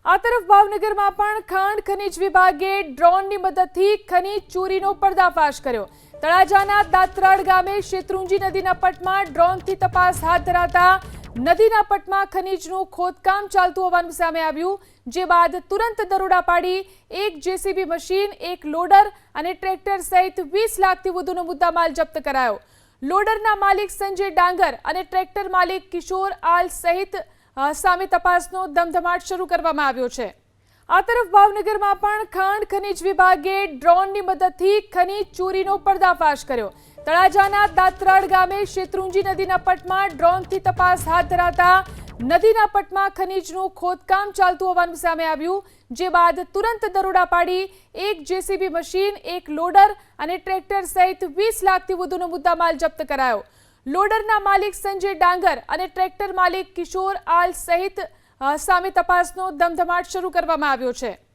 આ તરફ ભાવનગરમાં પણ ખાણ ખનીજ વિભાગે ડ્રોનની મદદથી ખનીજ ચોરીનો પર્દાફાશ કર્યો। તળાજાના દાત્રાડ ગામે શેત્રુંજી નદીના પટમાં ડ્રોનથી તપાસ હાથ ધરાતા નદીના પટમાં ખનીજનું ખોદકામ ચાલતું હોવાનું સામે આવ્યું, જે બાદ તુરંત દરોડા પાડી એક જેસીબી મશીન, એક લોડર અને ટ્રેક્ટર સહિત 20 લાખથી વધુનો મુદ્દામાલ જપ્ત કરાયો। લોડરના માલિક સંજય ડાંગર અને ટ્રેક્ટર માલિક કિશોર આલ સહિત સામે તપાસનો ધમધમાટ શરૂ કરવામાં આવ્યો છે। આ તરફ ભાવનગરમાં પણ ખાણ ખનીજ વિભાગે ડ્રોનની મદદથી ખનીજ ચોરીનો પર્દાફાશ કર્યો। તળાજાના દાત્રાડ ગામે શેત્રુંજી નદીના પટમાં ડ્રોનથી તપાસ હાથ ધરાતા નદીના પટમાં ખનીજનું ખોદકામ ચાલતું હોવાનું સામે આવ્યું, જે બાદ તુરંત દરોડા પાડી એક જેસીબી મશીન, એક લોડર અને ટ્રેક્ટર સહિત 20 લાખથી વધુનો મુદ્દામાલ જપ્ત કરાયો। લોડરના માલિક સંજય ડાંગર અને ટ્રેક્ટર માલિક કિશોર આલ સહિત સામે તપાસનો ધમધમાટ શરૂ કરવામાં આવ્યો છે।